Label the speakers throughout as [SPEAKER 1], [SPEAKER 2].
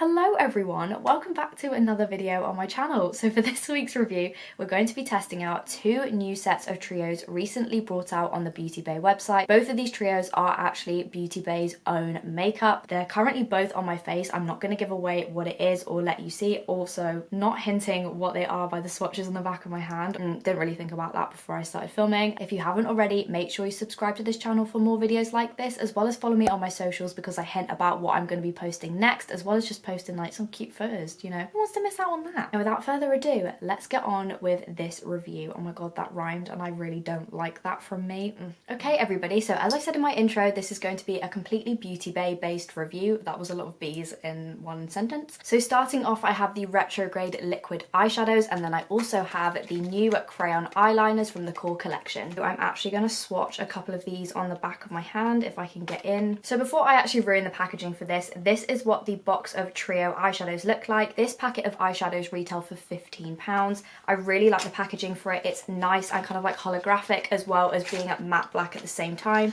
[SPEAKER 1] Hello everyone, welcome back to another video on my channel. So for this week's review, we're going to be testing out two new sets of trios recently brought out on the Beauty Bay website. Both of these trios are actually Beauty Bay's own makeup. They're currently both on my face. I'm not going to give away what it is or let you see. Also, not hinting what they are by the swatches on the back of my hand. Didn't really think about that before I started filming. If you haven't already, make sure you subscribe to this channel for more videos like this, as well as follow me on my socials because I hint about what I'm going to be posting next, as well as just posting like some cute photos, you know. Who wants to miss out on that? And without further ado, let's get on with this review. Oh my god, that rhymed and I really don't like that from me. Okay everybody, so as I said in my intro, this is going to be a completely Beauty Bay based review. That was a lot of B's in one sentence. So starting off, I have the Retrograde liquid eyeshadows, and then I also have the new Crayon Eyeliners from the core collection. So I'm actually going to swatch a couple of these on the back of my hand if I can get in. So before I actually ruin the packaging for this is what the box of trio eyeshadows look like. This packet of eyeshadows retail for £15. I really like the packaging for it. It's nice and kind of like holographic, as well as being matte black at the same time.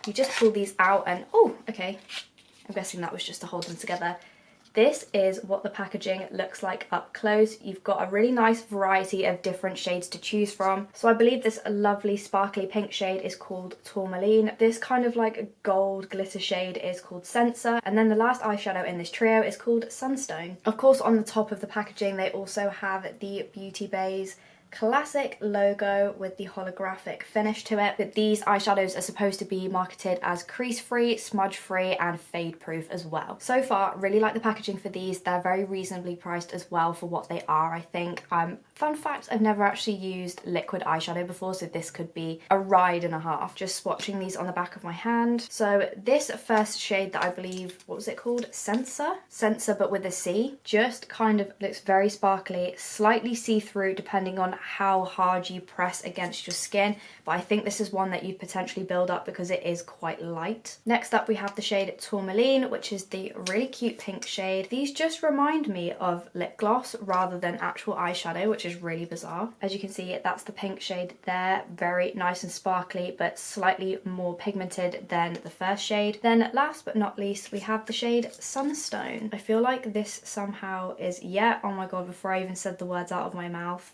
[SPEAKER 1] You just pull these out and oh, okay, I'm guessing that was just to hold them together. This is what the packaging looks like up close. You've got a really nice variety of different shades to choose from. So I believe this lovely sparkly pink shade is called Tourmaline. This kind of like gold glitter shade is called Sensor. And then the last eyeshadow in this trio is called Sunstone. Of course, on the top of the packaging, they also have the Beauty Bay's classic logo with the holographic finish to it. But these eyeshadows are supposed to be marketed as crease free, smudge free and fade proof as well. So far, really like the packaging for these. They're very reasonably priced as well for what they are, I think. Fun fact, I've never actually used liquid eyeshadow before, so this could be a ride and a half. Just swatching these on the back of my hand. So this first shade that I believe, what was it called? Sensor? Sensor but with a C. Just kind of looks very sparkly, slightly see-through depending on how hard you press against your skin, but I think this is one that you potentially build up because it is quite light. Next up we have the shade Tourmaline, which is the really cute pink shade. These just remind me of lip gloss rather than actual eyeshadow, which is really bizarre. As you can see, that's the pink shade there. Very nice and sparkly, but slightly more pigmented than the first shade. Then last but not least, we have the shade Sunstone. I feel like this somehow is, yeah, oh my god, before I even said the words out of my mouth,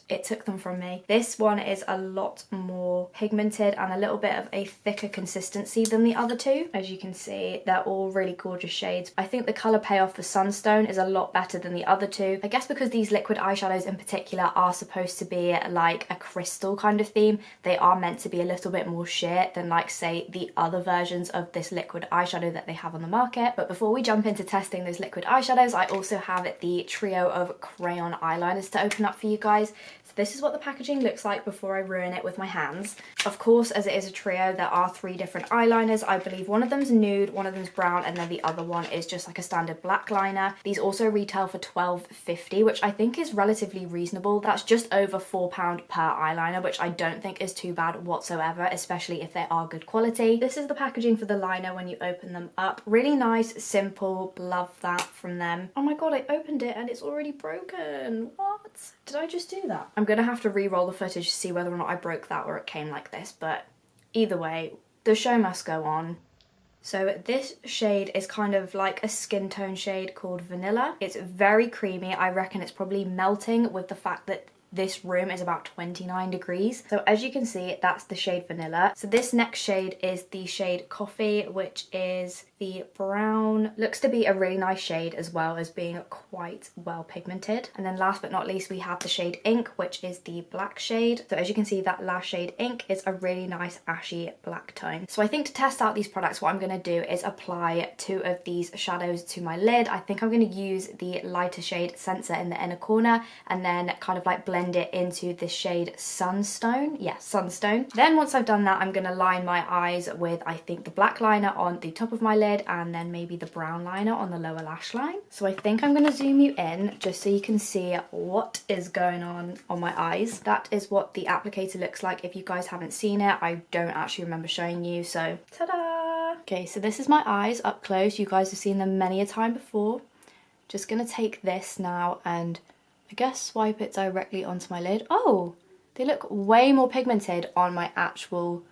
[SPEAKER 1] it took them from me. This one is a lot more pigmented and a little bit of a thicker consistency than the other two. As you can see, they're all really gorgeous shades. I think the colour payoff for Sunstone is a lot better than the other two. I guess because these liquid eyeshadows in particular are supposed to be like a crystal kind of theme, they are meant to be a little bit more sheer than like say the other versions of this liquid eyeshadow that they have on the market. But before we jump into testing those liquid eyeshadows, I also have the trio of crayon eyeliners to open up for you guys. So this is what the packaging looks like before I ruin it with my hands. Of course, as it is a trio, there are three different eyeliners. I believe one of them's nude, one of them's brown, and then the other one is just like a standard black liner. These also retail for £12.50, which I think is relatively reasonable. That's just over £4 per eyeliner, which I don't think is too bad whatsoever, especially if they are good quality. This is the packaging for the liner when you open them up. Really nice, simple, love that from them. Oh my god, I opened it and it's already broken. What? Did I just do that? I'm gonna have to re-roll the footage to see whether or not I broke that or it came like this, but either way, the show must go on. So this shade is kind of like a skin tone shade called Vanilla. It's very creamy. I reckon it's probably melting with the fact that this room is about 29 degrees. So as you can see, that's the shade Vanilla. So this next shade is the shade Coffee, which is the brown. Looks to be a really nice shade as well as being quite well pigmented. And then last but not least, we have the shade Ink, which is the black shade. So as you can see, that last shade Ink is a really nice ashy black tone. So I think to test out these products, what I'm going to do is apply two of these shadows to my lid. I think I'm going to use the lighter shade Sensor in the inner corner and then kind of like blend it into this shade Sunstone. Yeah, Sunstone. Then once I've done that, I'm going to line my eyes with, I think, the black liner on the top of my lid and then maybe the brown liner on the lower lash line. So I think I'm going to zoom you in just so you can see what is going on my eyes. That is what the applicator looks like. If you guys haven't seen it, I don't actually remember showing you, so ta-da! Okay, so this is my eyes up close. You guys have seen them many a time before. Just going to take this now and I guess swipe it directly onto my lid. Oh, they look way more pigmented on my actual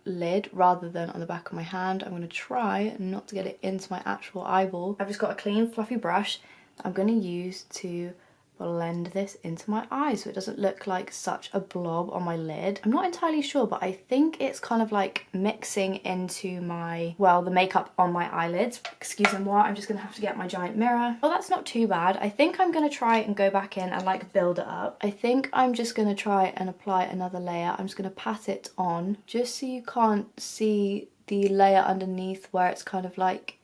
[SPEAKER 1] lid rather than on the back of my hand. I'm going to try not to get it into my actual eyeball. I've just got a clean fluffy brush that I'm going to use to blend this into my eyes so it doesn't look like such a blob on my lid. I'm not entirely sure, but I think it's kind of like mixing into my, well, the makeup on my eyelids. Excuse me what, I'm just gonna have to get my giant mirror. Oh, that's not too bad. I think I'm gonna try and go back in and like build it up. I think I'm just gonna try and apply another layer. I'm just gonna pat it on just so you can't see the layer underneath where it's kind of like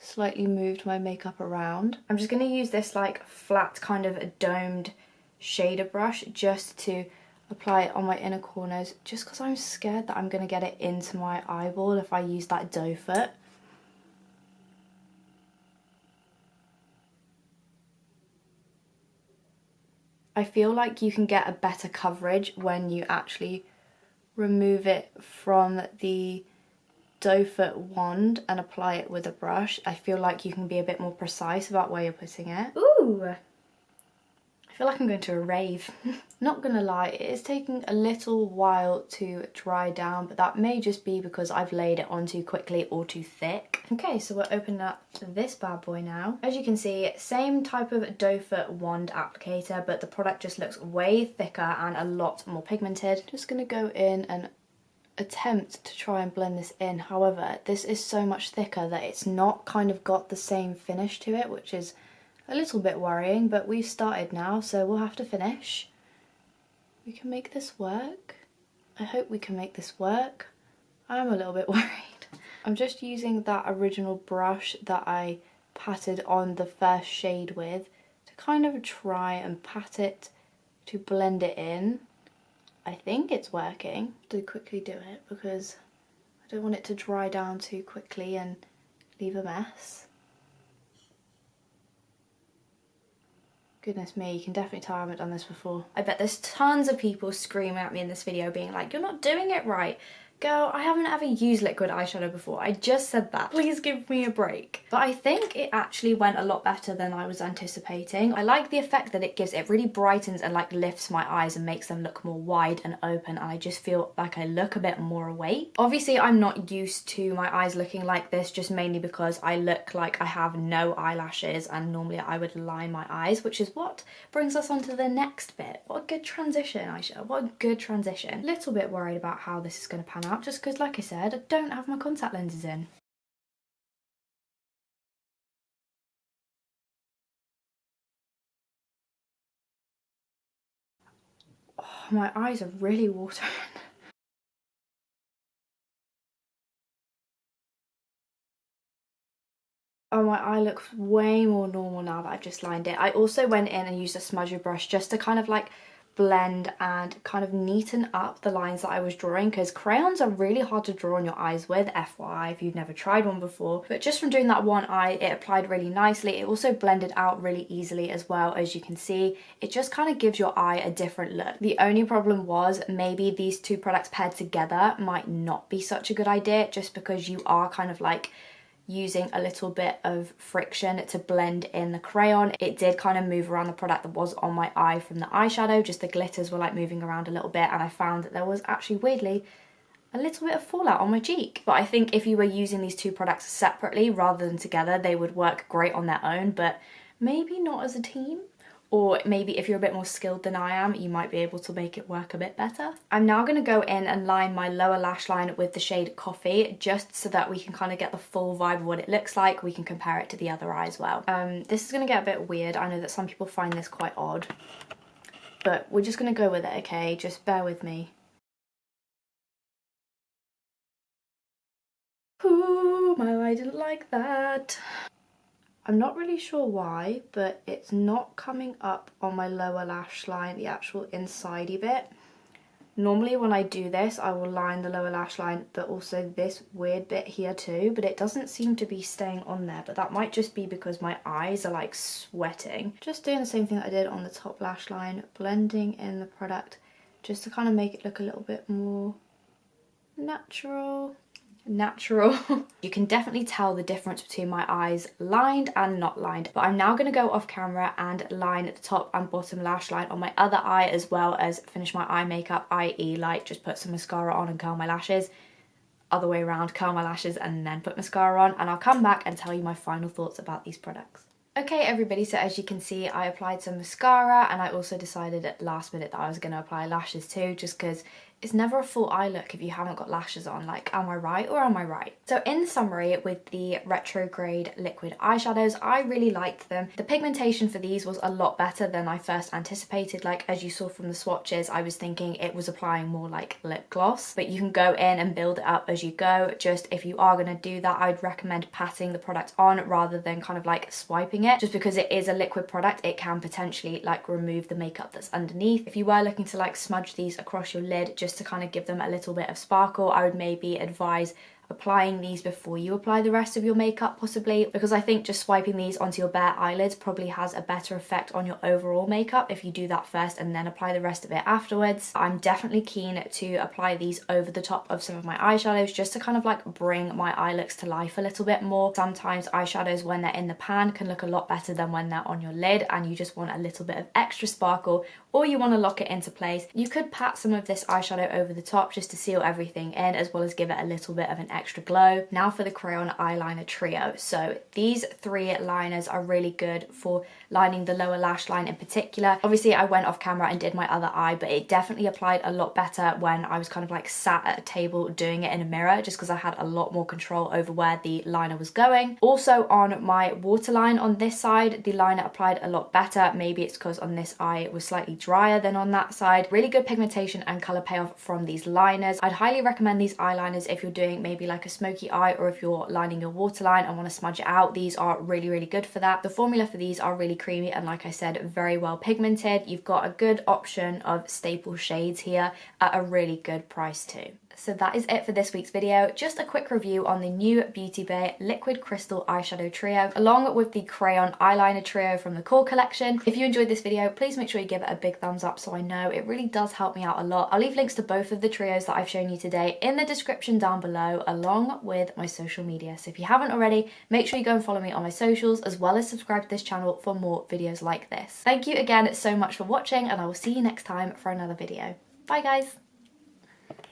[SPEAKER 1] slightly moved my makeup around. I'm just going to use this like flat kind of a domed shader brush just to apply it on my inner corners, just because I'm scared that I'm going to get it into my eyeball if I use that doe foot. I feel like you can get a better coverage when you actually remove it from the doe foot wand and apply it with a brush. I feel like you can be a bit more precise about where you're putting it. Ooh! I feel like I'm going to a rave. Not gonna lie, it is taking a little while to dry down, but that may just be because I've laid it on too quickly or too thick. Okay, so we're opening up this bad boy now. As you can see, same type of doe foot wand applicator, but the product just looks way thicker and a lot more pigmented. Just gonna go in and attempt to try and blend this in. However, this is so much thicker that it's not kind of got the same finish to it, which is a little bit worrying, but we've started now, so we'll have to finish. We can make this work. I hope we can make this work. I'm a little bit worried. I'm just using that original brush that I patted on the first shade with to kind of try and pat it to blend it in. I think it's working. Do quickly do it because I don't want it to dry down too quickly and leave a mess. Goodness me, you can definitely tell I haven't done this before. I bet there's tons of people screaming at me in this video being like, you're not doing it right. Girl, I haven't ever used liquid eyeshadow before. I just said that. Please give me a break. But I think it actually went a lot better than I was anticipating. I like the effect that it gives. It really brightens and like lifts my eyes and makes them look more wide and open, and I just feel like I look a bit more awake. Obviously, I'm not used to my eyes looking like this, just mainly because I look like I have no eyelashes and normally I would line my eyes, which is what brings us on to the next bit. What a good transition, Aisha. What a good transition. Little bit worried about how this is going to pan out, just because, like I said, I don't have my contact lenses in. Oh, my eyes are really watering. Oh, my eye looks way more normal now that I've just lined it. I also went in and used a smudger brush just to kind of like blend and kind of neaten up the lines that I was drawing, because crayons are really hard to draw on your eyes with, FYI, if you've never tried one before. But just from doing that one eye, it applied really nicely. It also blended out really easily as well. As you can see, it just kind of gives your eye a different look. The only problem was maybe these two products paired together might not be such a good idea, just because you are kind of like using a little bit of friction to blend in the crayon. It did kind of move around the product that was on my eye from the eyeshadow, just the glitters were like moving around a little bit, and I found that there was actually weirdly a little bit of fallout on my cheek. But I think if you were using these two products separately rather than together, they would work great on their own, but maybe not as a team. Or maybe if you're a bit more skilled than I am, you might be able to make it work a bit better. I'm now going to go in and line my lower lash line with the shade Coffee, just so that we can kind of get the full vibe of what it looks like. We can compare it to the other eye as well. This is going to get a bit weird. I know that some people find this quite odd, but we're just going to go with it, okay? Just bear with me. Ooh, my eye didn't like that. I'm not really sure why, but it's not coming up on my lower lash line, the actual insidey bit. Normally when I do this, I will line the lower lash line, but also this weird bit here too, but it doesn't seem to be staying on there, but that might just be because my eyes are like sweating. Just doing the same thing that I did on the top lash line, blending in the product just to kind of make it look a little bit more natural. You can definitely tell the difference between my eyes lined and not lined, but I'm now going to go off camera and line the top and bottom lash line on my other eye, as well as finish my eye makeup, i.e. like just put some mascara on and curl my lashes. other way around, curl my lashes and then put mascara on, and I'll come back and tell you my final thoughts about these products. Okay everybody, so as you can see I applied some mascara, and I also decided at last minute that I was going to apply lashes too, just because it's never a full eye look if you haven't got lashes on. Like, am I right or am I right? So in summary, with the Retrograde liquid eyeshadows, I really liked them. The pigmentation for these was a lot better than I first anticipated. Like, as you saw from the swatches, I was thinking it was applying more like lip gloss, but you can go in and build it up as you go. Just if you are going to do that, I'd recommend patting the product on rather than kind of like swiping it, just because it is a liquid product. It can potentially like remove the makeup that's underneath. If you were looking to like smudge these across your lid just to kind of give them a little bit of sparkle, I would maybe advise applying these before you apply the rest of your makeup, possibly, because I think just swiping these onto your bare eyelids probably has a better effect on your overall makeup if you do that first and then apply the rest of it afterwards. I'm definitely keen to apply these over the top of some of my eyeshadows just to kind of like bring my eye looks to life a little bit more. Sometimes eyeshadows when they're in the pan can look a lot better than when they're on your lid, and you just want a little bit of extra sparkle, or you want to lock it into place. You could pat some of this eyeshadow over the top just to seal everything in, as well as give it a little bit of an extra glow. Now for the Crayon Eyeliner Trio. So these three liners are really good for lining the lower lash line in particular. Obviously I went off camera and did my other eye, but it definitely applied a lot better when I was kind of like sat at a table doing it in a mirror, just because I had a lot more control over where the liner was going. Also on my waterline on this side, the liner applied a lot better. Maybe it's because on this eye it was slightly drier than on that side. Really good pigmentation and colour payoff from these liners. I'd highly recommend these eyeliners if you're doing maybe like a smoky eye, or if you're lining your waterline and want to smudge it out. These are really, really good for that. The formula for these are really creamy and, like I said, very well pigmented. You've got a good option of staple shades here at a really good price too. So that is it for this week's video. Just a quick review on the new Beauty Bay Liquid Crystal Eyeshadow Trio, along with the Crayon Eyeliner Trio from the Core collection. If you enjoyed this video, please make sure you give it a big thumbs up so I know. It really does help me out a lot. I'll leave links to both of the trios that I've shown you today in the description down below, along with my social media. So if you haven't already, make sure you go and follow me on my socials, as well as subscribe to this channel for more videos like this. Thank you again so much for watching, and I will see you next time for another video. Bye guys!